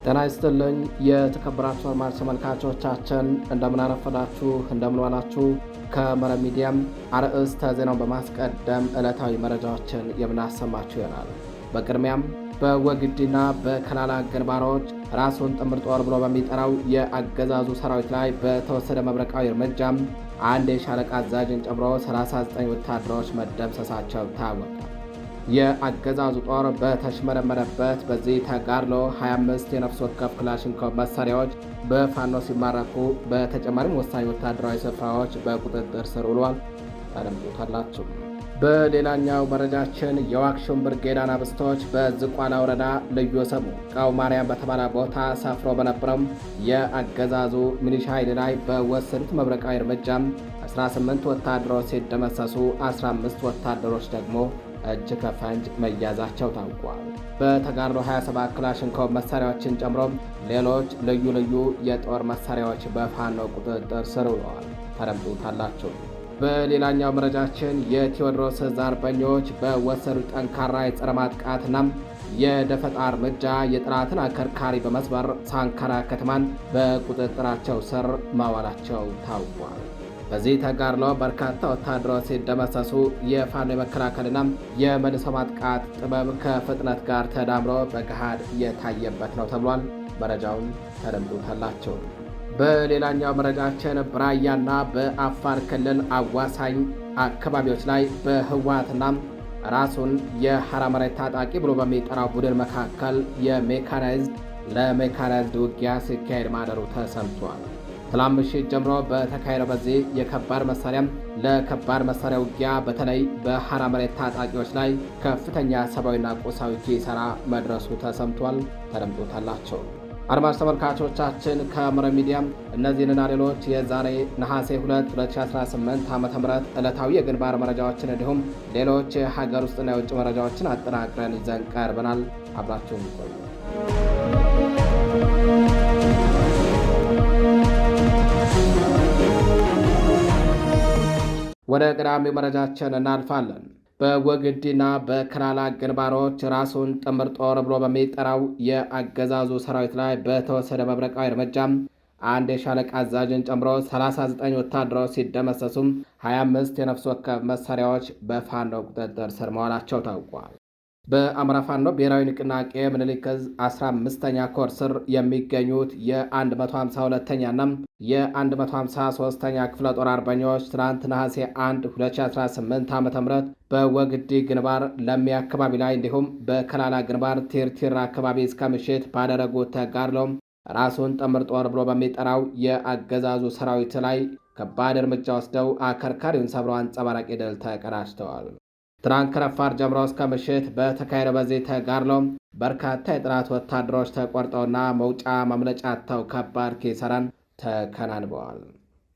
ጤና ይስጥልኝ የተከበራችሁ አድማጭ ተመልካቾቻችን፣ እንደምን አረፈዳችሁ፣ እንደምን ዋላችሁ። ከመረብ ሚዲያም አርዕስተ ዜናውን በማስቀደም ዕለታዊ መረጃዎችን የምናሰማችሁ ይሆናል። በቅድሚያም በወግዲና በከላላ ግንባሮች ራሱን ጥምር ጦር ብሎ በሚጠራው የአገዛዙ ሰራዊት ላይ በተወሰደ መብረቃዊ እርምጃም አንድ የሻለቃ አዛዥን ጨምሮ 39 ወታደሮች መደምሰሳቸው ታወቀ። የአገዛዙ ጦር በተሽመረመረበት በዚህ ተጋድሎ 25 የነፍስ ወከፍ ክላሽንኮቭ መሳሪያዎች በፋኖ ሲማረኩ፣ በተጨማሪም ወሳኝ ወታደራዊ ስፍራዎች በቁጥጥር ስር ውሏል። ታደምጡታላችሁ። በሌላኛው መረጃችን የዋክሹም ብርጌድ አናብስቶች በዝቋላ ወረዳ ልዩ ስሙ ቃው ማርያም በተባለ ቦታ ሰፍሮ በነበረው የአገዛዙ ሚሊሻ ኃይል ላይ በወሰዱት መብረቃዊ እርምጃም 18 ወታደሮች ሲደመሰሱ 15 ወታደሮች ደግሞ እጅ ከፈንጅ መያዛቸው ታውቋል። በተጋድሎ 27 ክላሽንኮቭ መሳሪያዎችን ጨምሮ ሌሎች ልዩ ልዩ የጦር መሳሪያዎች በፋኖ ቁጥጥር ስር ውለዋል። ታደምጡታላችሁ። በሌላኛው መረጃችን የቴዎድሮስ ዕዝ አርበኞች በወሰዱት ጠንካራ የጸረ ማጥቃትና የደፈጣ እርምጃ የጠላትን አከርካሪ በመስበር ሳንካራ ከተማን በቁጥጥራቸው ስር ማዋላቸው ታውቋል። በዚህ ተጋድሎ በርካታ ወታደሮች ሲደመሰሱ የፋኖ የመከላከልና የመልሶ ማጥቃት ጥበብ ከፍጥነት ጋር ተዳምሮ በገሃድ የታየበት ነው ተብሏል። መረጃውን ተደምጡታላችሁ። በሌላኛው መረጃችን በራያና በአፋር ክልል አዋሳኝ አካባቢዎች ላይ በህወሓትና ራሱን የሐራ መሬት ታጣቂ ብሎ በሚጠራው ቡድን መካከል የሜካናይዝድ ለሜካናይዝድ ውጊያ ሲካሄድ ማደሩ ተሰምቷል። ትላንት ምሽት ጀምሮ በተካሄደው በዚህ የከባድ መሳሪያም ለከባድ መሳሪያ ውጊያ በተለይ በሐራ መሬት ታጣቂዎች ላይ ከፍተኛ ሰብአዊና ቁሳዊ ኪሳራ መድረሱ ተሰምቷል። ተደምጦታላቸው። አድማጭ ተመልካቾቻችን ከመረብ ሚዲያም እነዚህንና ሌሎች የዛሬ ነሐሴ 2 2018 ዓ.ም ዕለታዊ የግንባር መረጃዎችን እንዲሁም ሌሎች የሀገር ውስጥና የውጭ መረጃዎችን አጠናቅረን ይዘን ቀርበናል። አብራችሁን ይቆዩ። ወደ ቀዳሚው መረጃችን እናልፋለን። በወግዲና በከላላ ግንባሮች ራሱን ጥምር ጦር ብሎ በሚጠራው የአገዛዙ ሰራዊት ላይ በተወሰደ መብረቃዊ እርምጃም አንድ የሻለቃ አዛዥን ጨምሮ 39 ወታደሮች ሲደመሰሱም 25 የነፍስ ወከፍ መሳሪያዎች በፋኖ ቁጥጥር ስር መዋላቸው ታውቋል። በአማራ ፋኖ ብሔራዊ ንቅናቄ ምኒልክ ዕዝ 15ኛ ኮር ስር የሚገኙት የ152ኛና የ153ኛ ክፍለ ጦር አርበኞች ትናንት ነሐሴ 1 2018 ዓ.ም በወግዲ ግንባር ለሚ አካባቢ ላይ እንዲሁም በከላላ ግንባር ቲርቲራ አካባቢ እስከ ምሽት ባደረጉት ተጋድሎም ራሱን ጥምር ጦር ብሎ በሚጠራው የአገዛዙ ሰራዊት ላይ ከባድ እርምጃ ወስደው አከርካሪውን ሰብረው አንጸባራቂ ድል ተቀዳጅተዋል። ትናንት ከረፋድ ጀምሮ እስከ ምሽት በተካሄደው በዚህ ተጋድሎ በርካታ የጠላት ወታደሮች ተቆርጠውና መውጫ ማምለጫ አጥተው ከባድ ኪሳራን ተከናንበዋል።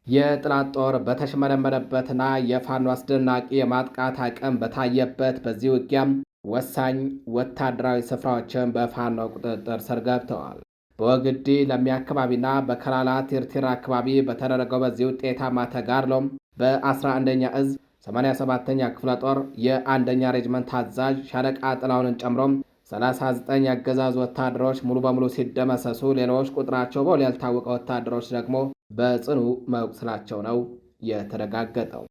የጠላት ጦር በተሽመረመረበትና የፋኖ አስደናቂ የማጥቃት አቅም በታየበት በዚህ ውጊያም ወሳኝ ወታደራዊ ስፍራዎችን በፋኖ ቁጥጥር ስር ገብተዋል። በወግዲ ለሚ አካባቢና በከላላ ቲርቲራ አካባቢ በተደረገው በዚህ ውጤታማ ተጋድሎም በ11ኛ ዕዝ 87ኛ ክፍለ ጦር የአንደኛ ሬጅመንት አዛዥ ሻለቃ ጥላውንን ጨምሮም 39 ያገዛዙ ወታደሮች ሙሉ በሙሉ ሲደመሰሱ፣ ሌሎች ቁጥራቸው በውል ያልታወቀ ወታደሮች ደግሞ በጽኑ መቁሰላቸው ነው የተረጋገጠው።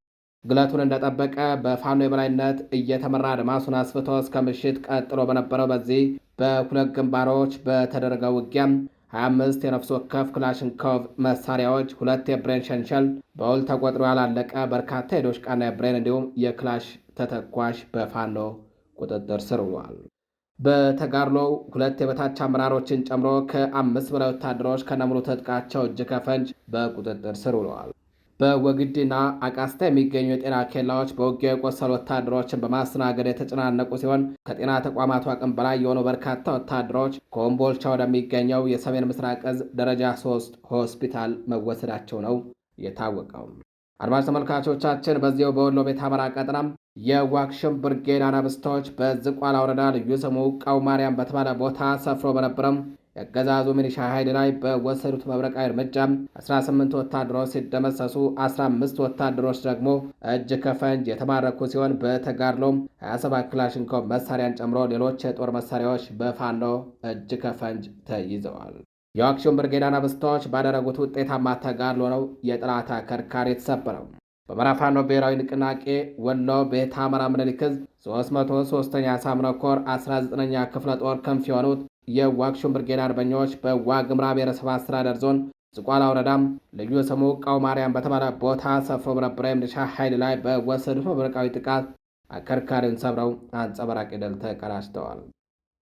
ግለቱን እንደጠበቀ በፋኖ የበላይነት እየተመራ አድማሱን አስፍቶ እስከ ምሽት ቀጥሎ በነበረው በዚህ በሁለት ግንባሮች በተደረገው ውጊያም 25 የነፍስ ወከፍ ክላሽንኮቭ መሳሪያዎች፣ 2 የብሬን ሸንሸል፣ በውል ተቆጥሮ ያላለቀ በርካታ የዶሽቃና የብሬን እንዲሁም የክላሽ ተተኳሽ በፋኖ ቁጥጥር ስር ውሏል። በተጋድሎው 2 የበታች አመራሮችን ጨምሮ ከ5 በላይ ወታደሮች ከነሙሉ ትጥቃቸው እጅ ከፈንጅ በቁጥጥር ስር ውለዋል። በወግዲና አቃስታ የሚገኙ የጤና ኬላዎች በውጊያው የቆሰሉ ወታደሮችን በማስተናገድ የተጨናነቁ ሲሆን ከጤና ተቋማቱ አቅም በላይ የሆኑ በርካታ ወታደሮች ኮምቦልቻ ወደሚገኘው የሰሜን ምስራቅ ዕዝ ደረጃ 3 ሆስፒታል መወሰዳቸው ነው የታወቀው። አድማጭ ተመልካቾቻችን በዚያው በወሎ ቤት አማራ ቀጠናም የዋክሹም ብርጌድ አናብስቶች በዝቋላ ወረዳ ልዩ ስሙ ቃው ማርያም በተባለ ቦታ ሰፍሮ በነበረም የአገዛዙ ሚሊሻ ኃይል ላይ በወሰዱት መብረቃዊ እርምጃ 18 ወታደሮች ሲደመሰሱ 15 ወታደሮች ደግሞ እጅ ከፈንጅ የተማረኩ ሲሆን በተጋድሎም 27 ክላሽንኮቭ መሳሪያን ጨምሮ ሌሎች የጦር መሳሪያዎች በፋኖ እጅ ከፈንጅ ተይዘዋል። የአክሱም ብርጌድ አናብስቶች ባደረጉት ውጤታማ ተጋድሎ ነው የጠላት አከርካሪ የተሰበረው። በአማራ ፋኖ ብሔራዊ ንቅናቄ ወሎ ቤተ አማራ ምኒልክ ዕዝ 303ኛ ሳምነው ኮር 19ኛ ክፍለ ጦር ክንፍ የሆኑት የዋግሹም ብርጌድ አርበኞች በዋግምራ ብሔረሰብ አስተዳደር ዞን ዝቋላ ወረዳም ልዩ ስሙ ቃው ማርያም በተባለ ቦታ ሰፍሮ በነበረ የሚሊሻ ኃይል ላይ በወሰዱት መብረቃዊ ጥቃት አከርካሪውን ሰብረው አንጸባራቂ ድል ተቀዳጅተዋል።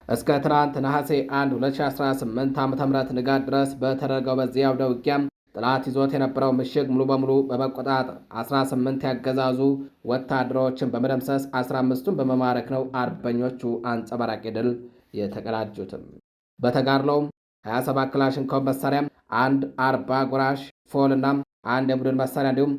እስከ ትናንት ነሐሴ 1 2018 ዓ.ም ንጋት ድረስ በተደረገው በዚህ አውደ ውጊያም ጠላት ይዞት የነበረው ምሽግ ሙሉ በሙሉ በመቆጣጠር 18 ያገዛዙ ወታደሮችን በመደምሰስ 15ቱን በመማረክ ነው አርበኞቹ አንጸባራቂ ድል የተቀዳጁትም። በተጋድሎውም 27 ክላሽንኮቭ መሳሪያም፣ 40 ጎራሽ ፎልና አንድ የቡድን መሳሪያ እንዲሁም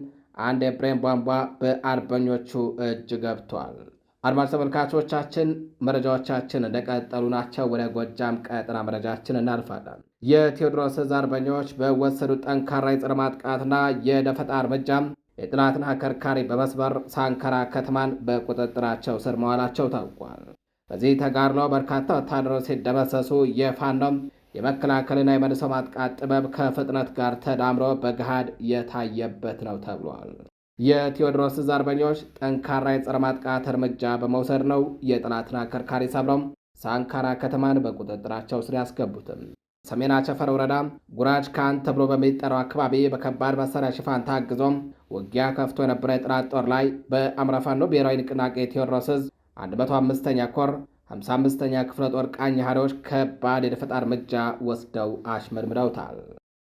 አንድ የብሬን ቧንቧ በአርበኞቹ እጅ ገብቷል። አድማጭ ተመልካቾቻችን መረጃዎቻችን እንደቀጠሉ ናቸው። ወደ ጎጃም ቀጠና መረጃችን እናልፋለን። የቴዎድሮስ ዕዝ አርበኞች በወሰዱት ጠንካራ የጸረ ማጥቃትና የደፈጣ እርምጃም የጠላትን አከርካሪ በመስበር ሳንከራ ከተማን በቁጥጥራቸው ስር መዋላቸው ታውቋል። በዚህ ተጋድሎ በርካታ ወታደሮች ሲደመሰሱ የፋኖም የመከላከልና የመልሶ ማጥቃት ጥበብ ከፍጥነት ጋር ተዳምሮ በገሃድ የታየበት ነው ተብሏል። የቴዎድሮስ ዕዝ አርበኞች ጠንካራ የጸረ ማጥቃት እርምጃ በመውሰድ ነው የጠላትን አከርካሪ ሰብረው ሳንካራ ከተማን በቁጥጥራቸው ስር ያስገቡትም። ሰሜን አቸፈር ወረዳ ጉራጅ ካን ተብሎ በሚጠራው አካባቢ በከባድ መሳሪያ ሽፋን ታግዞም ውጊያ ከፍቶ የነበረ የጠላት ጦር ላይ በአማራ ፋኖ ብሔራዊ ንቅናቄ ቴዎድሮስ ዕዝ 105ኛ ኮር 55ኛ ክፍለ ጦር ቃኝ ሃሪዎች ከባድ የደፈጣ እርምጃ ወስደው አሽመድምደውታል።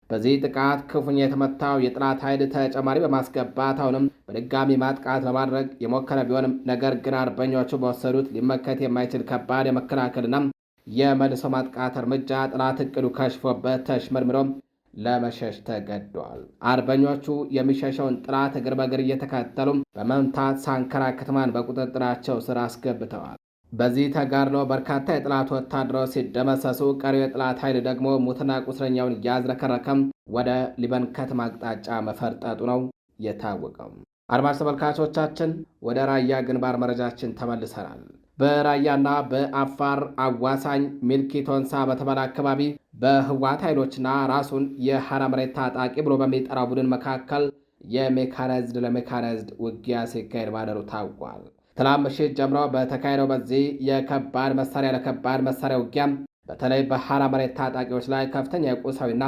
በዚህ ጥቃት ክፉኛ የተመታው የጠላት ኃይል ተጨማሪ በማስገባት አሁንም በድጋሚ ማጥቃት ለማድረግ የሞከረ ቢሆንም ነገር ግን አርበኞቹ በወሰዱት ሊመከት የማይችል ከባድ የመከላከልና የመልሶ ማጥቃት እርምጃ ጠላት እቅዱ ከሽፎበት ተሽመድምዶም ለመሸሽ ተገደዋል። አርበኞቹ የሚሸሸውን ጠላት እግር በእግር እየተከተሉ በመምታት ሳንከራ ከተማን በቁጥጥራቸው ስር አስገብተዋል። በዚህ ተጋድሎ በርካታ የጠላት ወታደሮች ሲደመሰሱ፣ ቀሪው የጠላት ኃይል ደግሞ ሙትና ቁስለኛውን እያዝረከረከም ወደ ሊበን ከተማ አቅጣጫ መፈርጠጡ ነው የታወቀው። አድማጭ ተመልካቾቻችን ወደ ራያ ግንባር መረጃችን ተመልሰናል። በራያና በአፋር አዋሳኝ ሚልኪ ቶንሳ በተባለ አካባቢ በህወሓት ኃይሎችና ራሱን የሐራ መሬት ታጣቂ ብሎ በሚጠራው ቡድን መካከል የሜካናይዝድ ለሜካናይዝድ ውጊያ ሲካሄድ ማደሩ ታውቋል። ትላንት ምሽት ጀምሮ በተካሄደው በዚህ የከባድ መሳሪያ ለከባድ መሳሪያ ውጊያም በተለይ በሐራ መሬት ታጣቂዎች ላይ ከፍተኛ የቁሳዊና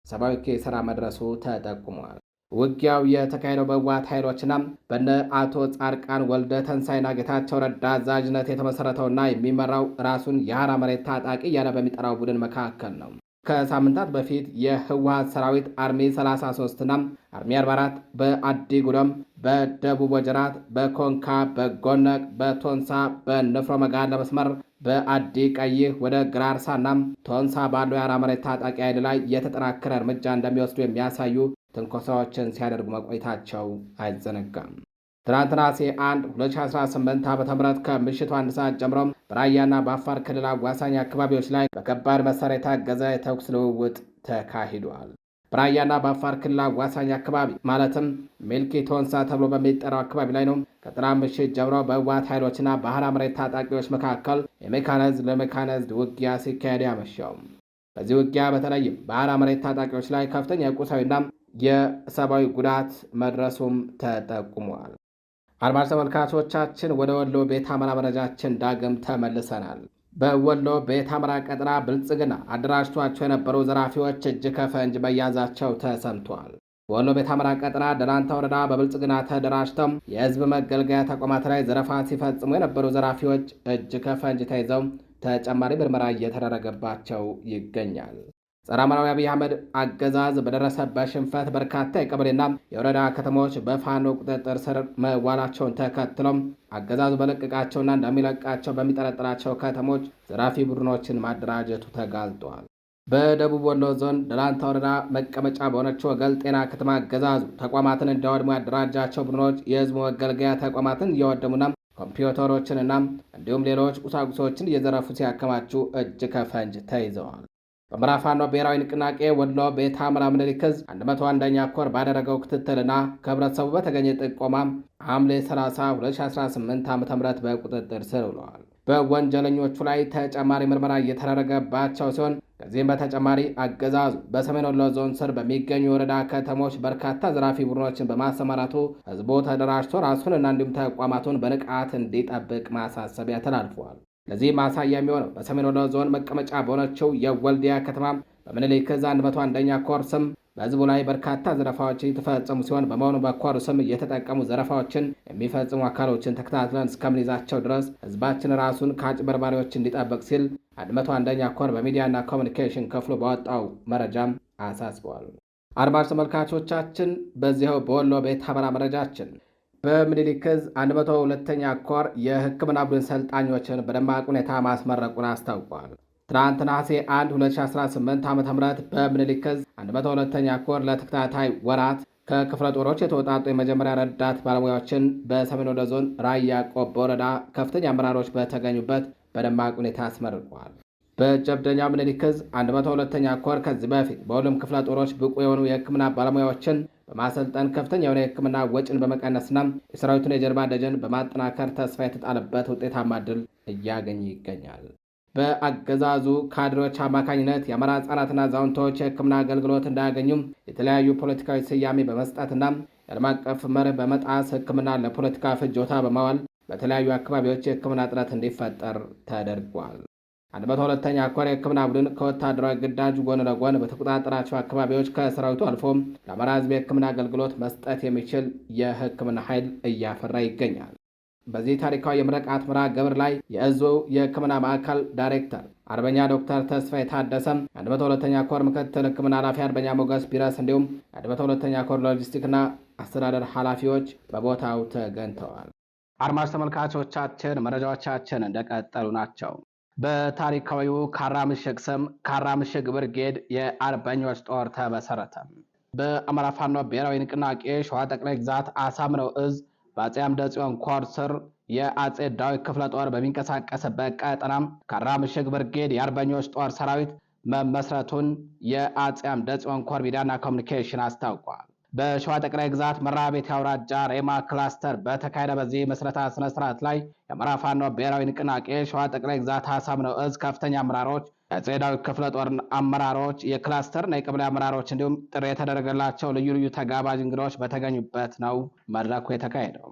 ሰብአዊ ኪሳራ መድረሱ ተጠቁሟል። ውጊያው የተካሄደው በህወሓት ኃይሎችና በነ አቶ ጻድቃን ወልደ ተንሳይና ጌታቸው ረዳ አዛዥነት የተመሰረተውና የሚመራው ራሱን የሐራ መሬት ታጣቂ እያለ በሚጠራው ቡድን መካከል ነው። ከሳምንታት በፊት የህወሓት ሰራዊት አርሚ 33ና አርሚ 44 በአዲ ጉደም፣ በደቡብ ወጀራት፣ በኮንካ፣ በጎነቅ፣ በቶንሳ፣ በንፍሮ መጋለ መስመር፣ በአዲ ቀይህ ወደ ግራርሳና ቶንሳ ባለው የሐራ መሬት ታጣቂ ኃይል ላይ የተጠናከረ እርምጃ እንደሚወስዱ የሚያሳዩ ትንኮሳዎችን ሲያደርጉ መቆየታቸው አይዘነጋም። ትናንት ነሐሴ 1 2018 ዓ.ም ከምሽቱ 1 ሰዓት ጀምሮ በራያና በአፋር ክልል አዋሳኝ አካባቢዎች ላይ በከባድ መሳሪያ የታገዘ የተኩስ ልውውጥ ተካሂዷል። በራያና በአፋር ክልል አዋሳኝ አካባቢ ማለትም ሚልኪ ቶንሳ ተብሎ በሚጠራው አካባቢ ላይ ነው ከትናንት ምሽት ጀምሮ በህወሓት ኃይሎችና በሐራ መሬት ታጣቂዎች መካከል የሜካናይዝድ ለሜካናይዝድ ውጊያ ሲካሄድ ያመሻው። በዚህ ውጊያ በተለይም በሐራ መሬት ታጣቂዎች ላይ ከፍተኛ የቁሳዊና የሰብአዊ ጉዳት መድረሱም ተጠቁሟል። አድማጭ ተመልካቾቻችን ወደ ወሎ ቤተ አማራ መረጃችን ዳግም ተመልሰናል። በወሎ ቤተ አማራ ቀጠና ብልጽግና አደራጅቷቸው የነበሩ ዘራፊዎች እጅ ከፈንጅ መያዛቸው ተሰምቷል። በወሎ ቤተ አማራ ቀጠና ደላንታ ወረዳ በብልጽግና ተደራጅተው የህዝብ መገልገያ ተቋማት ላይ ዘረፋ ሲፈጽሙ የነበሩ ዘራፊዎች እጅ ከፈንጅ ተይዘው ተጨማሪ ምርመራ እየተደረገባቸው ይገኛል። ጸረ አማራዊ አብይ አህመድ አገዛዝ በደረሰበት ሽንፈት በርካታ የቀበሌና የወረዳ ከተሞች በፋኖ ቁጥጥር ስር መዋላቸውን ተከትሎም አገዛዙ በለቀቃቸውና እንደሚለቃቸው በሚጠረጥራቸው ከተሞች ዘራፊ ቡድኖችን ማደራጀቱ ተጋልጧል። በደቡብ ወሎ ዞን ደላንታ ወረዳ መቀመጫ በሆነችው ወገል ጤና ከተማ አገዛዙ ተቋማትን እንዲያወድሙ ያደራጃቸው ቡድኖች የህዝብ መገልገያ ተቋማትን እያወደሙና ኮምፒውተሮችንና እንዲሁም ሌሎች ቁሳቁሶችን እየዘረፉ ሲያከማቹ እጅ ከፈንጅ ተይዘዋል። በአማራ ፋኖ ብሔራዊ ንቅናቄ ወሎ ቤተ አማራ ምኒልክ ዕዝ 101ኛ ኮር ባደረገው ክትትልና ከህብረተሰቡ በተገኘ ጥቆማ ሐምሌ 30 2018 ዓ.ም በቁጥጥር ስር ውለዋል። በወንጀለኞቹ ላይ ተጨማሪ ምርመራ እየተደረገባቸው ሲሆን ከዚህም በተጨማሪ አገዛዙ በሰሜን ወሎ ዞን ስር በሚገኙ የወረዳ ከተሞች በርካታ ዘራፊ ቡድኖችን በማሰማራቱ ህዝቡ ተደራጅቶ ራሱንና እንዲሁም ተቋማቱን በንቃት እንዲጠብቅ ማሳሰቢያ ተላልፈዋል። ለዚህ ማሳያ የሚሆነው በሰሜን ወሎ ዞን መቀመጫ በሆነችው የወልዲያ ከተማ በምኒልክ ዕዝ 101ኛ ኮር ስም በህዝቡ ላይ በርካታ ዘረፋዎች የተፈጸሙ ሲሆን በመሆኑ በኮሩ ስም እየተጠቀሙ ዘረፋዎችን የሚፈጽሙ አካሎችን ተከታትለን እስከምንይዛቸው ድረስ ህዝባችን ራሱን ከአጭበርባሪዎች እንዲጠብቅ ሲል 101ኛ ኮር በሚዲያና ኮሚኒኬሽን ክፍሉ ባወጣው መረጃም አሳስበዋል። አድማጭ ተመልካቾቻችን በዚያው በወሎ ቤተ አማራ መረጃችን በምኒልክ ዕዝ 102ኛ ኮር የህክምና ቡድን ሰልጣኞችን በደማቅ ሁኔታ ማስመረቁን አስታውቋል። ትናንት ነሐሴ 1 2018 ዓ.ም በምኒልክ ዕዝ 102ኛ ኮር ለተከታታይ ወራት ከክፍለ ጦሮች የተወጣጡ የመጀመሪያ ረዳት ባለሙያዎችን በሰሜን ወሎ ዞን ራያ ቆቦ ወረዳ ከፍተኛ አመራሮች በተገኙበት በደማቅ ሁኔታ አስመርቀዋል። በጀብደኛው ምኒልክ ዕዝ 102ኛ ኮር ከዚህ በፊት በሁሉም ክፍለ ጦሮች ብቁ የሆኑ የህክምና ባለሙያዎችን በማሰልጠን ከፍተኛ የሆነ የህክምና ወጪን በመቀነስና የሰራዊቱን የጀርባ ደጀን በማጠናከር ተስፋ የተጣለበት ውጤታማ ድል እያገኘ ይገኛል። በአገዛዙ ካድሬዎች አማካኝነት የአማራ ህጻናትና አዛውንቶች የህክምና አገልግሎት እንዳያገኙም የተለያዩ ፖለቲካዊ ስያሜ በመስጠትና የዓለም አቀፍ መርህ በመጣስ ህክምና ለፖለቲካ ፍጆታ በማዋል በተለያዩ አካባቢዎች የህክምና እጥረት እንዲፈጠር ተደርጓል። 102ኛ ኮር የህክምና ቡድን ከወታደራዊ ግዳጅ ጎን ለጎን በተቆጣጠራቸው አካባቢዎች ከሰራዊቱ አልፎ ለአማራ ህዝብ የህክምና አገልግሎት መስጠት የሚችል የህክምና ኃይል እያፈራ ይገኛል። በዚህ ታሪካዊ የምረቃት መርሃ ግብር ላይ የእዙ የህክምና ማዕከል ዳይሬክተር አርበኛ ዶክተር ተስፋ የታደሰም 102ኛ ኮር ምክትል ህክምና ኃላፊ አርበኛ ሞገስ ቢረስ እንዲሁም 102ኛ ኮር ሎጂስቲክና አስተዳደር ኃላፊዎች በቦታው ተገኝተዋል። አድማጭ ተመልካቾቻችን መረጃዎቻችን እንደቀጠሉ ናቸው። በታሪካዊው ካራምሽግ ስም ካራምሽግ ብርጌድ የአርበኞች ጦር ተመሰረተ። በአማራ ፋኖ ብሔራዊ ንቅናቄ ሸዋ ጠቅላይ ግዛት አሳምነው ዕዝ በአጼ አምደ ጽዮን ኮር ስር የአጼ ዳዊት ክፍለ ጦር በሚንቀሳቀስበት ቀጠናም ካራምሽግ ብርጌድ የአርበኞች ጦር ሰራዊት መመስረቱን የአጼ አምደ ጽዮን ኮር ሚዲያና ኮሚኒኬሽን አስታውቋል። በሸዋ ጠቅላይ ግዛት መራቤቴ አውራጃ ሬማ ክላስተር በተካሄደ በዚህ ምስረታ ስነ ስርዓት ላይ የአማራ ፋኖ ብሔራዊ ንቅናቄ ሸዋ ጠቅላይ ግዛት አሳምነው ዕዝ ከፍተኛ አመራሮች፣ የአጼ ዳዊት ክፍለ ጦር አመራሮች፣ የክላስተርና የቀበሌ አመራሮች እንዲሁም ጥሪ የተደረገላቸው ልዩ ልዩ ተጋባዥ እንግዶች በተገኙበት ነው መድረኩ የተካሄደው።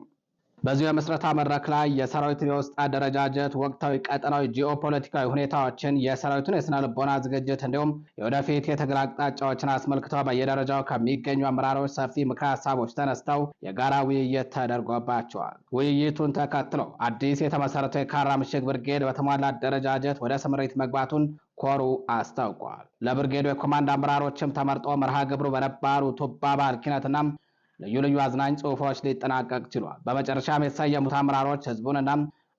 በዚሁ የምስረታ መድረክ ላይ የሰራዊቱን የውስጥ አደረጃጀት፣ ወቅታዊ ቀጠናዊ ጂኦፖለቲካዊ ሁኔታዎችን፣ የሰራዊቱን የስነ ልቦና ዝግጅት እንዲሁም የወደፊት የትግል አቅጣጫዎችን አስመልክተው በየደረጃው ከሚገኙ አመራሮች ሰፊ ምክረ ሀሳቦች ተነስተው የጋራ ውይይት ተደርጎባቸዋል። ውይይቱን ተከትሎ አዲስ የተመሰረተው የካራምሽግ ብርጌድ በተሟላ አደረጃጀት ወደ ስምሪት መግባቱን ኮሩ አስታውቋል። ለብርጌዱ የኮማንድ አመራሮችም ተመርጦ መርሃ ግብሩ በነባሩ ቱባ ባህል ኪነትና ልዩ ልዩ አዝናኝ ጽሑፎች ሊጠናቀቅ ችሏል። በመጨረሻም የተሰየሙት አመራሮች ህዝቡንና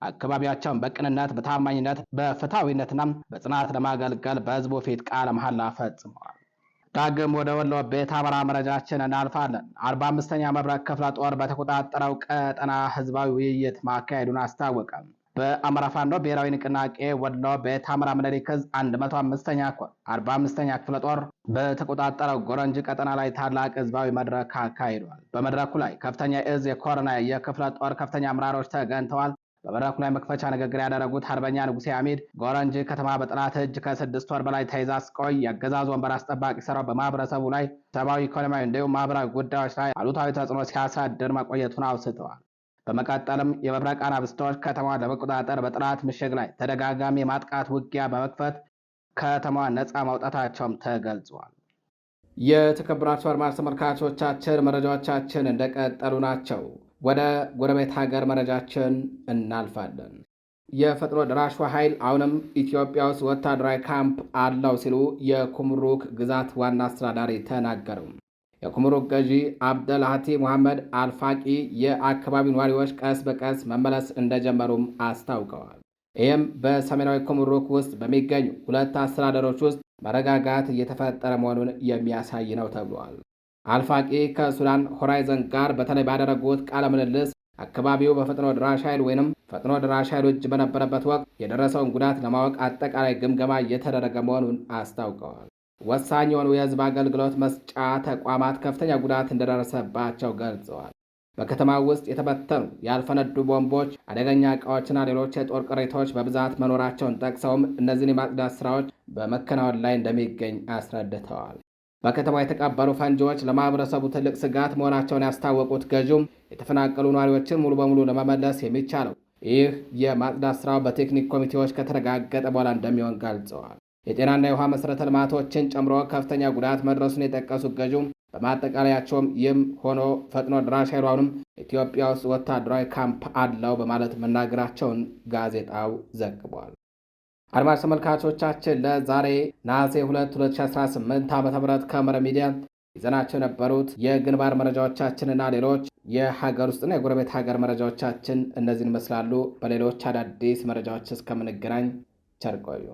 አካባቢያቸውን በቅንነት፣ በታማኝነት፣ በፍትሐዊነትና በጽናት ለማገልገል በህዝቡ ፊት ቃለ መሐላ ፈጽመዋል። ዳግም ወደ ወሎ ቤተ አማራ መረጃችን እናልፋለን። 45ኛ መብረቅ ክፍለ ጦር በተቆጣጠረው ቀጠና ህዝባዊ ውይይት ማካሄዱን አስታወቀ። በአማራ ፋኖ ብሔራዊ ንቅናቄ ወሎ ቤተ አማራ ምኒልክ ዕዝ 105ኛ ኮር 45ኛ ክፍለ ጦር በተቆጣጠረው ጎረንጅ ቀጠና ላይ ታላቅ ህዝባዊ መድረክ አካሂዷል። በመድረኩ ላይ ከፍተኛ ዕዝ የኮርና የክፍለ ጦር ከፍተኛ አመራሮች ተገኝተዋል። በመድረኩ ላይ መክፈቻ ንግግር ያደረጉት አርበኛ ንጉሴ አሚድ ጎረንጅ ከተማ በጠላት እጅ ከ6 ወር በላይ ተይዛ ስቆይ የአገዛዙ ወንበር አስጠባቂ ሰራዊት በማህበረሰቡ ላይ ሰብአዊ፣ ኢኮኖሚያዊ እንዲሁም ማህበራዊ ጉዳዮች ላይ አሉታዊ ተጽዕኖ ሲያሳድር መቆየቱን አውስተዋል። በመቀጠልም የመብረቅ አናብስቶች ከተማዋን ለመቆጣጠር በጠላት ምሽግ ላይ ተደጋጋሚ የማጥቃት ውጊያ በመክፈት ከተማዋን ነፃ ማውጣታቸውም ተገልጿል። የተከበራችሁ አድማጭ ተመልካቾቻችን መረጃዎቻችን እንደቀጠሉ ናቸው። ወደ ጎረቤት ሀገር መረጃችን እናልፋለን። የፈጥኖ ደራሹ ኃይል አሁንም ኢትዮጵያ ውስጥ ወታደራዊ ካምፕ አለው ሲሉ የኩምሩክ ግዛት ዋና አስተዳዳሪ ተናገሩ። የኩምሩክ ገዢ አብደልሃቲ ሙሐመድ አልፋቂ የአካባቢው ነዋሪዎች ቀስ በቀስ መመለስ እንደጀመሩም አስታውቀዋል። ይህም በሰሜናዊ ኩምሩክ ውስጥ በሚገኙ 2 አስተዳደሮች ውስጥ መረጋጋት እየተፈጠረ መሆኑን የሚያሳይ ነው ተብሏል። አልፋቂ ከሱዳን ሆራይዘን ጋር በተለይ ባደረጉት ቃለ ምልልስ አካባቢው በፈጥኖ ድራሽ ኃይል ወይንም ፈጥኖ ድራሽ ኃይሉ እጅ በነበረበት ወቅት የደረሰውን ጉዳት ለማወቅ አጠቃላይ ግምገማ እየተደረገ መሆኑን አስታውቀዋል። ወሳኝ የሆኑ የህዝብ አገልግሎት መስጫ ተቋማት ከፍተኛ ጉዳት እንደደረሰባቸው ገልጸዋል። በከተማው ውስጥ የተበተኑ ያልፈነዱ ቦምቦች፣ አደገኛ ዕቃዎችና ሌሎች የጦር ቅሪቶች በብዛት መኖራቸውን ጠቅሰውም እነዚህን የማጽዳት ስራዎች በመከናወን ላይ እንደሚገኝ አስረድተዋል። በከተማው የተቀበሩ ፈንጂዎች ለማህበረሰቡ ትልቅ ስጋት መሆናቸውን ያስታወቁት ገዢውም የተፈናቀሉ ነዋሪዎችን ሙሉ በሙሉ ለመመለስ የሚቻለው ይህ የማጽዳት ስራው በቴክኒክ ኮሚቴዎች ከተረጋገጠ በኋላ እንደሚሆን ገልጸዋል። የጤናና የውሃ መሠረተ ልማቶችን ጨምሮ ከፍተኛ ጉዳት መድረሱን የጠቀሱት ገዢውም በማጠቃለያቸውም ይህም ሆኖ ፈጥኖ ድራሽ ኃይሉ አሁንም ኢትዮጵያ ውስጥ ወታደራዊ ካምፕ አለው በማለት መናገራቸውን ጋዜጣው ዘግቧል። አድማጭ ተመልካቾቻችን ለዛሬ ነሐሴ 2 2018 ዓ.ም ከመረብ ሚዲያ ይዘናቸው የነበሩት የግንባር መረጃዎቻችንና ሌሎች የሀገር ውስጥና የጎረቤት ሀገር መረጃዎቻችን እነዚህን ይመስላሉ። በሌሎች አዳዲስ መረጃዎች እስከምንገናኝ ቸር ቆዩ።